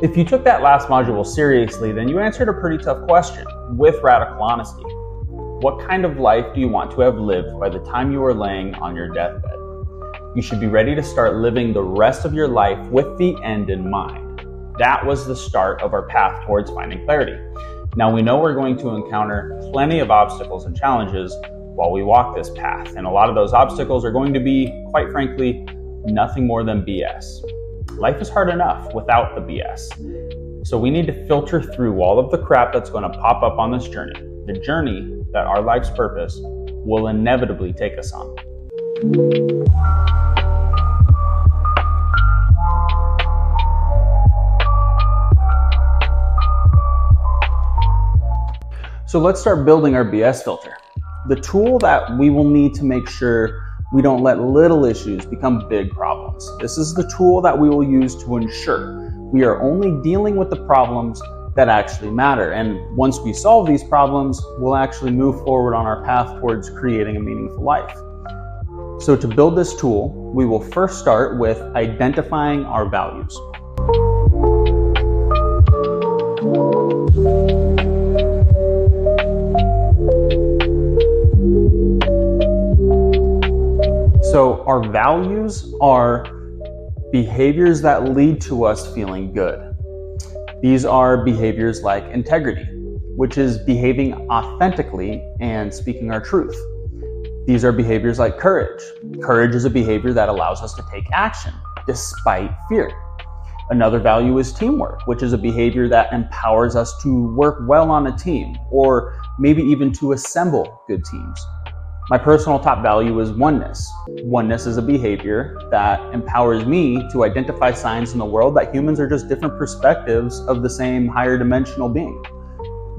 If you took that last module seriously, then you answered a pretty tough question with radical honesty. What kind of life do you want to have lived by the time you are laying on your deathbed? You should be ready to start living the rest of your life with the end in mind. That was the start of our path towards finding clarity. Now we know we're going to encounter plenty of obstacles and challenges while we walk this path, and a lot of those obstacles are going to be, quite frankly, nothing more than BS. Life is hard enough without the BS. So we need to filter through all of the crap that's going to pop up on this journey, the journey that our life's purpose will inevitably take us on. So let's start building our BS filter. The tool that we will need to make sure we don't let little issues become big problems. This is the tool that we will use to ensure we are only dealing with the problems that actually matter. And once we solve these problems, we'll actually move forward on our path towards creating a meaningful life. So to build this tool, we will first start with identifying our values. So our values are behaviors that lead to us feeling good. These are behaviors like integrity, which is behaving authentically and speaking our truth. These are behaviors like courage. Courage is a behavior that allows us to take action despite fear. Another value is teamwork, which is a behavior that empowers us to work well on a team, or maybe even to assemble good teams. My personal top value is oneness. Oneness is a behavior that empowers me to identify signs in the world that humans are just different perspectives of the same higher dimensional being.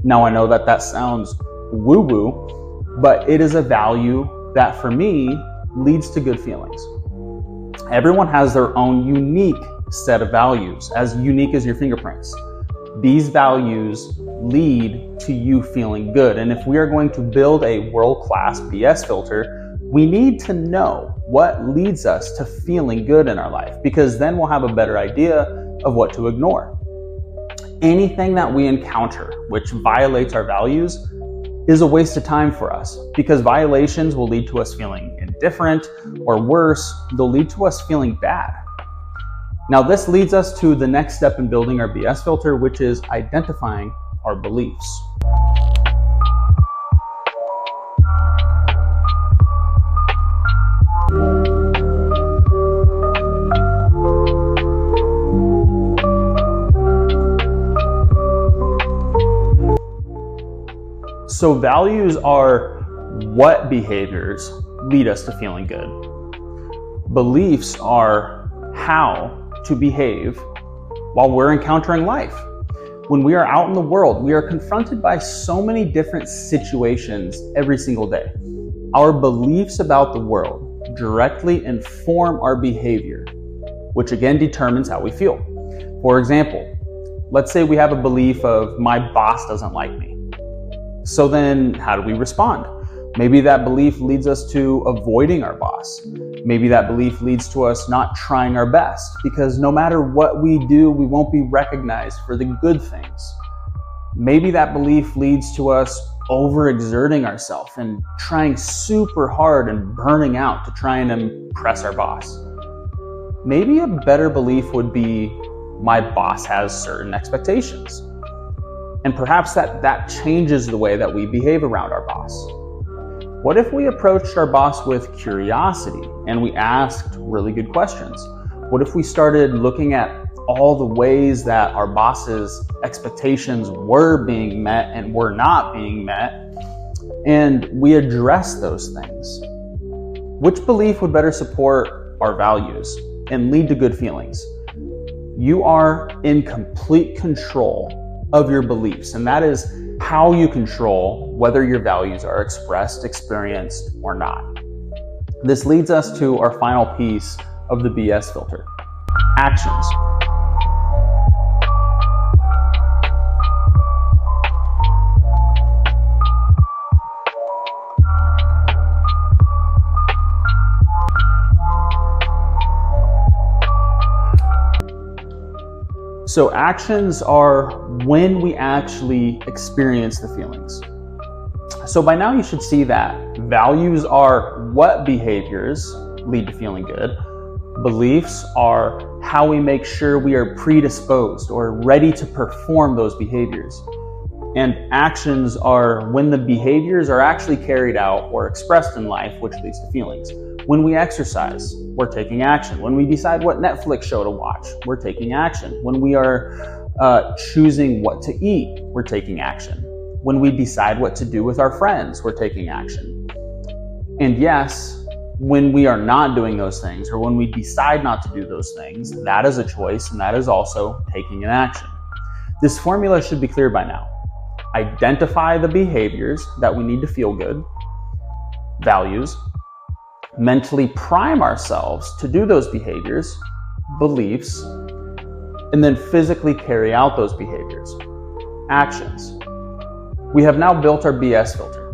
Now I know that sounds woo-woo, but it is a value that for me leads to good feelings. Everyone has their own unique set of values, as unique as your fingerprints. These values lead to you feeling good. And if we are going to build a world-class BS filter, we need to know what leads us to feeling good in our life, because then we'll have a better idea of what to ignore. Anything that we encounter which violates our values is a waste of time for us, because violations will lead to us feeling indifferent, or worse, they'll lead to us feeling bad. Now this leads us to the next step in building our BS filter, which is identifying our beliefs. So values are what behaviors lead us to feeling good. Beliefs are how to behave while we're encountering life. When we are out in the world, we are confronted by so many different situations every single day. Our beliefs about the world directly inform our behavior, which again determines how we feel. For example, let's say we have a belief of my boss doesn't like me. So then how do we respond? Maybe that belief leads us to avoiding our boss. Maybe that belief leads to us not trying our best, because no matter what we do, we won't be recognized for the good things. Maybe that belief leads to us overexerting ourselves and trying super hard and burning out to try and impress our boss. Maybe a better belief would be, my boss has certain expectations. And perhaps that changes the way that we behave around our boss. What if we approached our boss with curiosity and we asked really good questions? What if we started looking at all the ways that our boss's expectations were being met and were not being met, and we addressed those things? Which belief would better support our values and lead to good feelings? You are in complete control of your beliefs, and that is how you control whether your values are expressed, experienced, or not. This leads us to our final piece of the BS filter: actions. So actions are when we actually experience the feelings. So by now you should see that values are what behaviors lead to feeling good. Beliefs are how we make sure we are predisposed or ready to perform those behaviors. And actions are when the behaviors are actually carried out or expressed in life, which leads to feelings. When we exercise, we're taking action. When we decide what Netflix show to watch, we're taking action. When we are choosing what to eat, we're taking action. When we decide what to do with our friends, we're taking action. And yes, when we are not doing those things, or when we decide not to do those things, that is a choice, and that is also taking an action. This formula should be clear by now. Identify the behaviors that we need to feel good, values, mentally prime ourselves to do those behaviors, beliefs, and then physically carry out those behaviors, actions. We have now built our BS filter.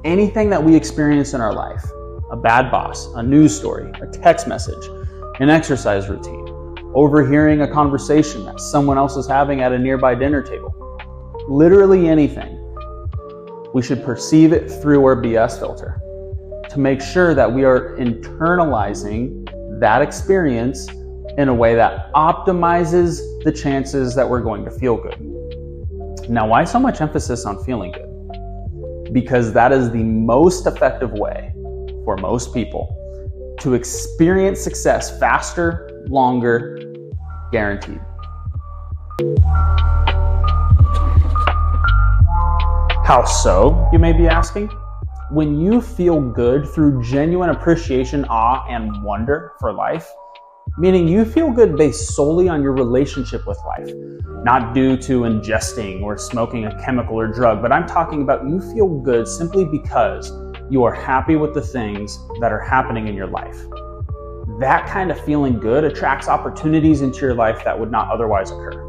Anything that we experience in our life, a bad boss, a news story, a text message, an exercise routine, overhearing a conversation that someone else is having at a nearby dinner table, literally anything, we should perceive it through our BS filter to make sure that we are internalizing that experience in a way that optimizes the chances that we're going to feel good. Now, why so much emphasis on feeling good? Because that is the most effective way for most people to experience success faster, longer, guaranteed. How so, you may be asking? When you feel good through genuine appreciation, awe, and wonder for life, meaning you feel good based solely on your relationship with life, not due to ingesting or smoking a chemical or drug, but I'm talking about you feel good simply because you are happy with the things that are happening in your life. That kind of feeling good attracts opportunities into your life that would not otherwise occur.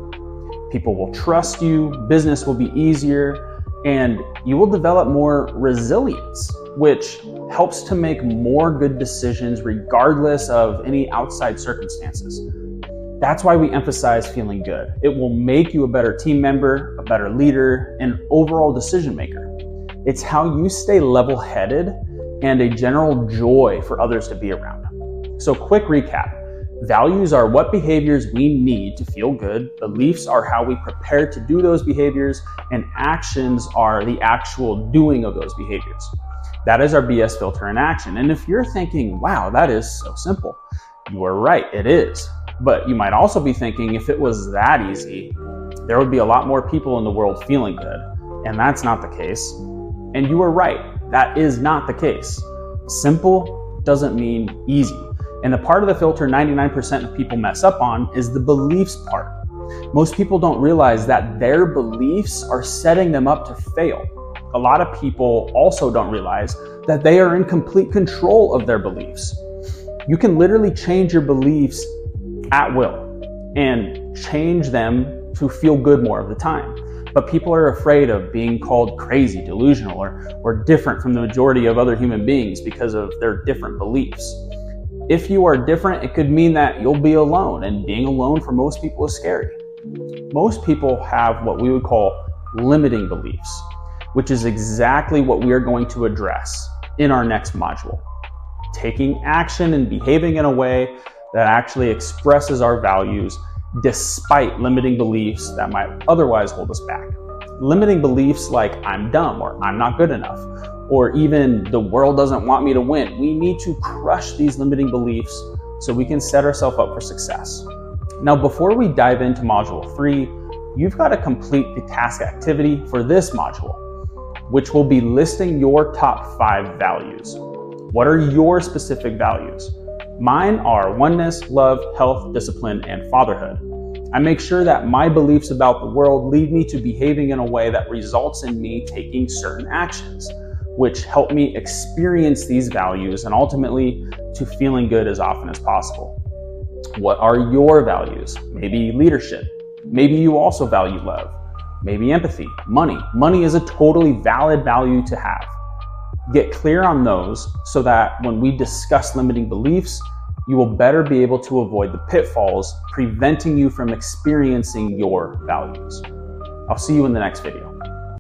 People will trust you, business will be easier, and you will develop more resilience, which helps to make more good decisions regardless of any outside circumstances. That's why we emphasize feeling good. It will make you a better team member, a better leader, and overall decision maker. It's how you stay level-headed and a general joy for others to be around. So quick recap. Values are what behaviors we need to feel good. Beliefs are how we prepare to do those behaviors, and actions are the actual doing of those behaviors. That is our BS filter in action. And if you're thinking, wow, that is so simple, you are right, it is. But you might also be thinking, if it was that easy, there would be a lot more people in the world feeling good. And that's not the case. And you are right, that is not the case. Simple doesn't mean easy. And the part of the filter 99% of people mess up on is the beliefs part. Most people don't realize that their beliefs are setting them up to fail. A lot of people also don't realize that they are in complete control of their beliefs. You can literally change your beliefs at will and change them to feel good more of the time. But people are afraid of being called crazy, delusional, or different from the majority of other human beings because of their different beliefs. If you are different, it could mean that you'll be alone, and being alone for most people is scary. Most people have what we would call limiting beliefs, which is exactly what we are going to address in our next module. Taking action and behaving in a way that actually expresses our values despite limiting beliefs that might otherwise hold us back. Limiting beliefs like I'm dumb or I'm not good enough, or even the world doesn't want me to win. We need to crush these limiting beliefs so we can set ourselves up for success. Now, before we dive into module 3, you've got to complete the task activity for this module, which will be listing your top 5 values. What are your specific values? Mine are oneness, love, health, discipline, and fatherhood. I make sure that my beliefs about the world lead me to behaving in a way that results in me taking certain actions, which help me experience these values and ultimately to feeling good as often as possible. What are your values? Maybe leadership. Maybe you also value love. Maybe empathy, money. Money is a totally valid value to have. Get clear on those so that when we discuss limiting beliefs, you will better be able to avoid the pitfalls preventing you from experiencing your values. I'll see you in the next video.